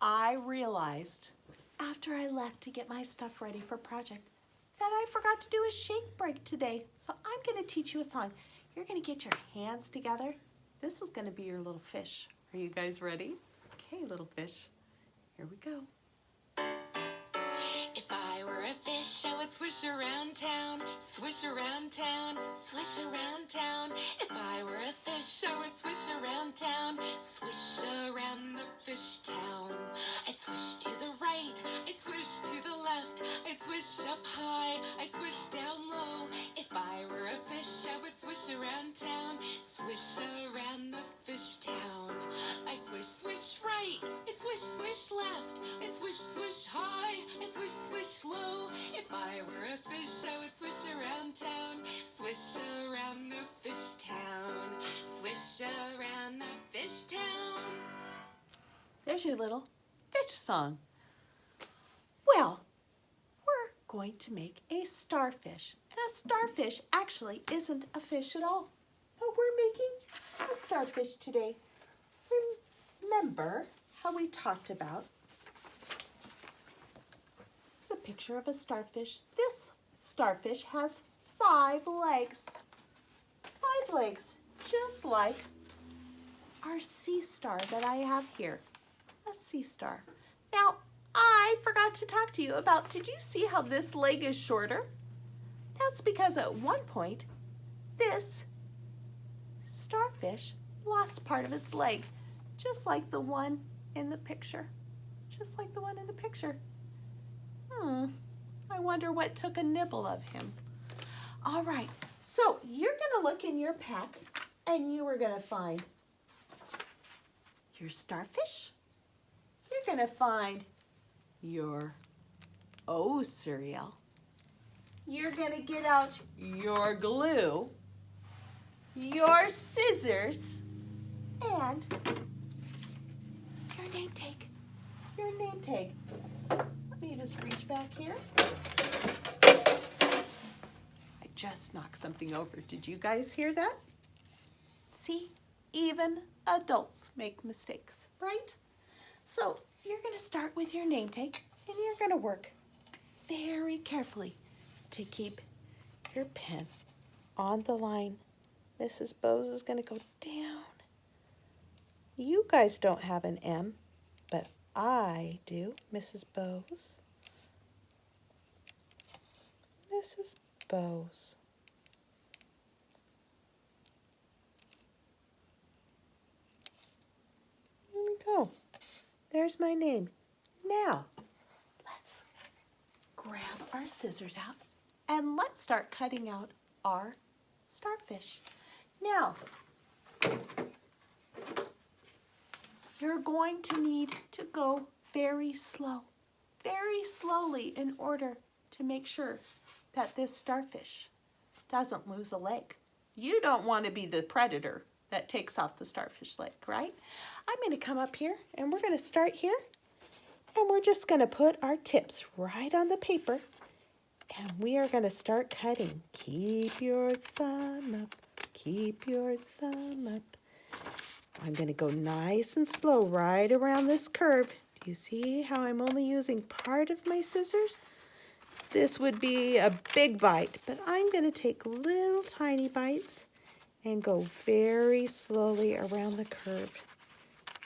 I realized after I left to get my stuff ready for project that I forgot to do a shake break today. So I'm going to teach you a song. You're going to get your hands together. This is going to be your little fish. Are you guys ready? Okay, little fish. Here we go. If I were a fish, I would swish around town, swish around town, swish around town. If I were a fish, I would swish around town, swish around the fish town. I'd swish to the right, I'd swish to the left, I'd swish up high, I'd swish down low. If I were a fish, I would swish around town, swish around the fish town. I'd swish, swish right, I'd swish, swish left, I'd swish, swish high, I'd swish, swish low. If I were a fish, I would swish around town, swish around the fish town, swish around the fish town. There's your little fish song. Well, we're going to make a starfish. And a starfish actually isn't a fish at all. But we're making a starfish today. Remember how we talked about a picture of a starfish. This starfish has 5 legs. 5 legs, just like our sea star that I have here. A sea star. Now, I forgot to talk to you about, did you see how this leg is shorter? That's because at one point, this starfish lost part of its leg, just like the one in the picture. Just like the one in the picture. I wonder what took a nibble of him. All right, so you're gonna look in your pack and you are gonna find your starfish. You're gonna find your O cereal. You're gonna get out your glue, your scissors, and your name tag. Your name tag. Let me just reach back here. I just knocked something over. Did you guys hear that? See, even adults make mistakes, right? So you're going to start with your name tag, and you're going to work very carefully to keep your pen on the line. Mrs. Bose is going to go down. You guys don't have an M, but I do. Mrs. Bose. Mrs. Bose. There we go. There's my name. Now, let's grab our scissors out and let's start cutting out our starfish. Now, you're going to need to go very slowly in order to make sure that this starfish doesn't lose a leg. You don't want to be the predator that takes off the starfish leg, right? I'm going to come up here and we're going to start here and we're just going to put our tips right on the paper and we are going to start cutting. Keep your thumb up, keep your thumb up. I'm going to go nice and slow right around this curve. Do you see how I'm only using part of my scissors? This would be a big bite, but I'm going to take little tiny bites and go very slowly around the curve.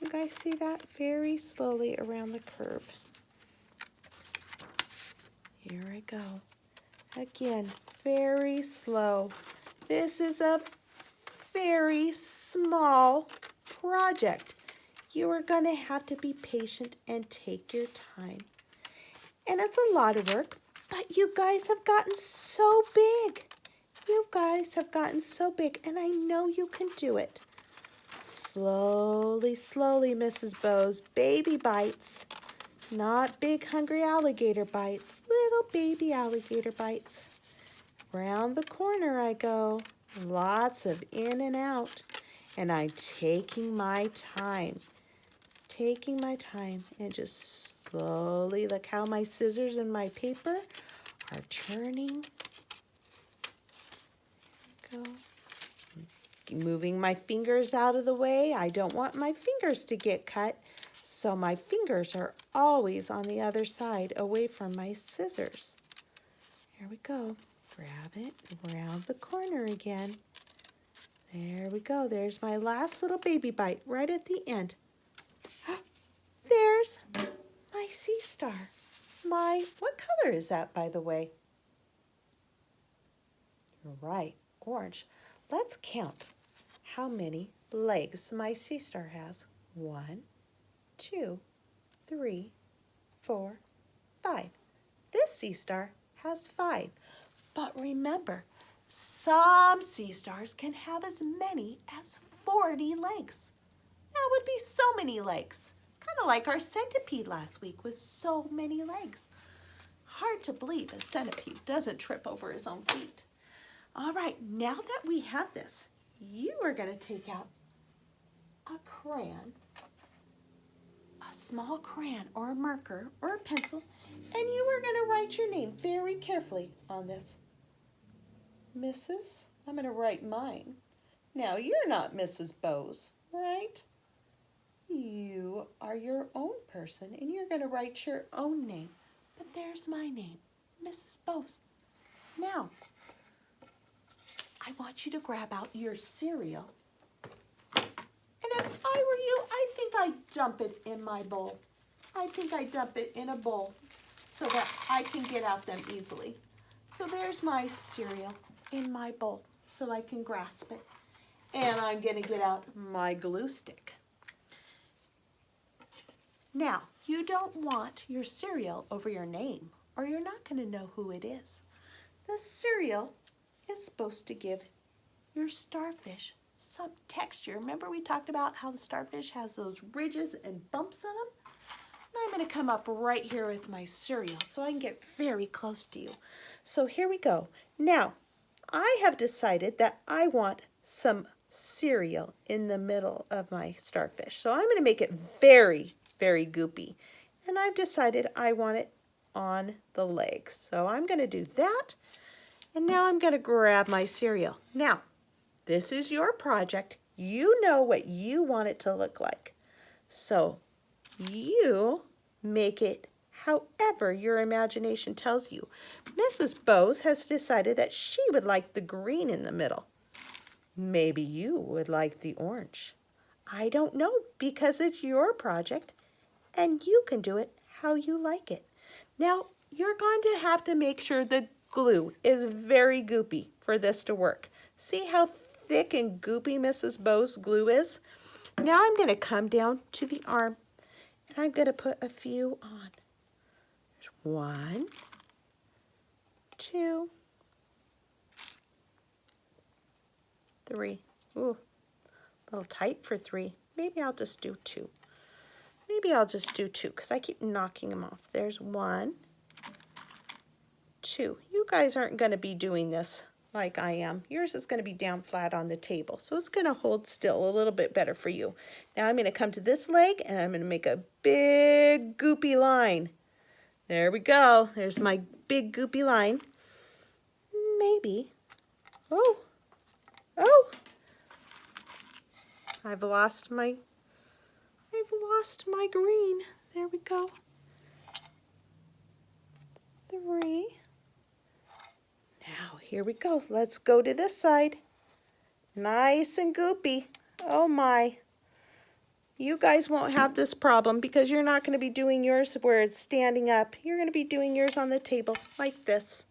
You guys see that? Very slowly around the curve. Here I go. Again, very slow. This is a very small project. You are going to have to be patient and take your time. And it's a lot of work, but you guys have gotten so big. You guys have gotten so big, and I know you can do it. Slowly, slowly, Mrs. Bose. Baby bites, not big hungry alligator bites. Little baby alligator bites. Round the corner I go. Lots of in and out. And I'm taking my time. Taking my time and just slowly, look how my scissors and my paper are turning. Go. moving my fingers out of the way. I don't want my fingers to get cut. So my fingers are always on the other side, away from my scissors. Here we go. Grab it around the corner again. There we go. There's my last little baby bite right at the end. There's my sea star. What color is that, by the way? You're right, orange. Let's count how many legs my sea star has. 1, 2, 3, 4, 5. This sea star has 5. But remember, some sea stars can have as many as 40 legs. That would be so many legs. Kind of like our centipede last week with so many legs. Hard to believe a centipede doesn't trip over his own feet. All right, now that we have this, you are going to take out a crayon, a small crayon or a marker or a pencil, and you are going to write your name very carefully on this. Mrs. I'm going to write mine. Now, you're not Mrs. Bose, right? You are your own person, and you're going to write your own name. But there's my name, Mrs. Bose. Now, I want you to grab out your cereal. And if I were you, I think I'd dump it in my bowl. I think I'd dump it in a bowl so that I can get out them easily. So there's my cereal in my bowl so I can grasp it. And I'm going to get out my glue stick. Now, you don't want your cereal over your name, or you're not going to know who it is. The cereal is supposed to give your starfish some texture. Remember we talked about how the starfish has those ridges and bumps in them? And I'm going to come up right here with my cereal so I can get very close to you. So here we go. Now, I have decided that I want some cereal in the middle of my starfish. So I'm going to make it very goopy. And I've decided I want it on the legs. So I'm going to do that. And now I'm going to grab my cereal. Now, this is your project. You know what you want it to look like. So you make it however your imagination tells you. Mrs. Bose has decided that she would like the green in the middle. Maybe you would like the orange. I don't know, because it's your project and you can do it how you like it. Now, you're going to have to make sure the glue is very goopy for this to work. See how thick and goopy Mrs. Bose glue is? Now I'm going to come down to the arm and I'm going to put a few on. There's 1, 2, 3. Ooh, a little tight for 3. Maybe I'll just do 2. Maybe I'll just do 2 because I keep knocking them off. There's 1, 2. You guys aren't going to be doing this like I am. Yours is going to be down flat on the table, so it's going to hold still a little bit better for you. Now I'm going to come to this leg and I'm going to make a big goopy line. There we go. There's my big goopy line. Maybe. Oh. I've lost my green. There we go. 3. Now, here we go. Let's go to this side. Nice and goopy. Oh my. You guys won't have this problem because you're not going to be doing yours where it's standing up. You're going to be doing yours on the table like this.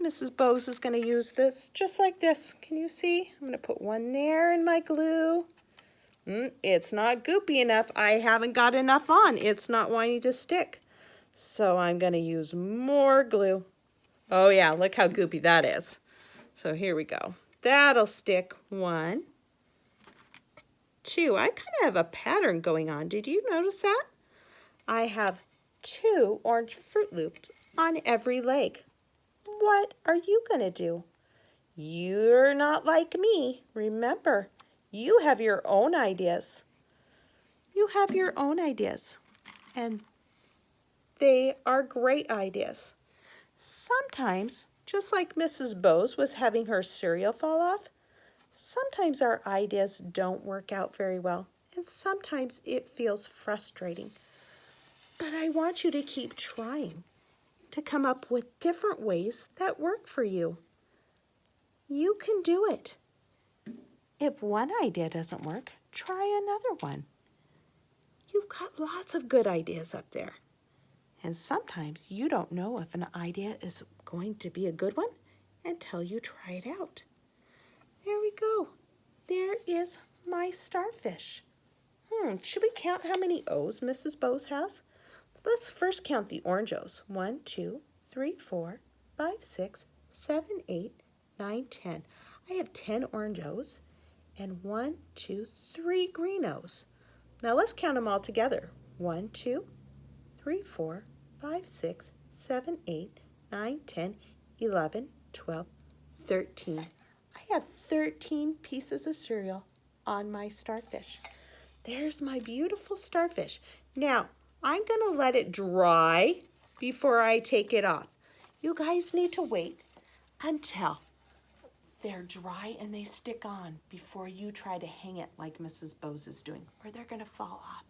Mrs. Bose is going to use this just like this. Can you see? I'm going to put 1 there in my glue. It's not goopy enough. I haven't got enough on. It's not wanting to stick. So I'm going to use more glue. Oh yeah, look how goopy that is. So here we go. That'll stick. 1, 2. I kind of have a pattern going on. Did you notice that? I have 2 orange Fruit Loops on every leg. What are you going to do? You're not like me. Remember, you have your own ideas. You have your own ideas. And they are great ideas. Sometimes, just like Mrs. Bose was having her cereal fall off, Sometimes our ideas don't work out very well, and sometimes it feels frustrating. But I want you to keep trying to come up with different ways that work for you. You can do it. If one idea doesn't work, try another one. You've got lots of good ideas up there. And sometimes you don't know if an idea is going to be a good one until you try it out. There we go. There is my starfish. Should we count how many O's Mrs. Bose has? Let's first count the orange O's. 1, 2, 3, 4, 5, 6, 7, 8, 9, 10. I have 10 orange O's and 1, 2, 3 green O's. Now let's count them all together. 1, 2, 3, 4, 5, 6, 7, 8, 9, 10, 11, 12, 13. I have 13 pieces of cereal on my starfish. There's my beautiful starfish. Now, I'm going to let it dry before I take it off. You guys need to wait until they're dry and they stick on before you try to hang it like Mrs. Bose is doing, or they're going to fall off.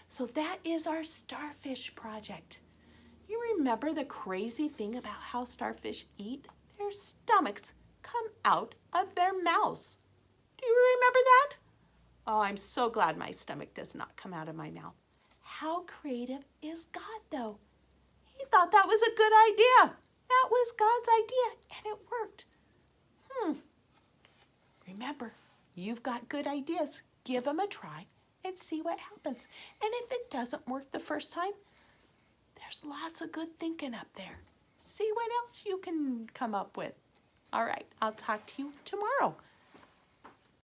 So that is our starfish project. You remember the crazy thing about how starfish eat? Their stomachs come out of their mouths. Do you remember that? Oh, I'm so glad my stomach does not come out of my mouth. How creative is God, though? He thought that was a good idea. That was God's idea, and it worked. Remember, you've got good ideas. Give them a try and see what happens. And if it doesn't work the first time, there's lots of good thinking up there. See what else you can come up with. All right, I'll talk to you tomorrow.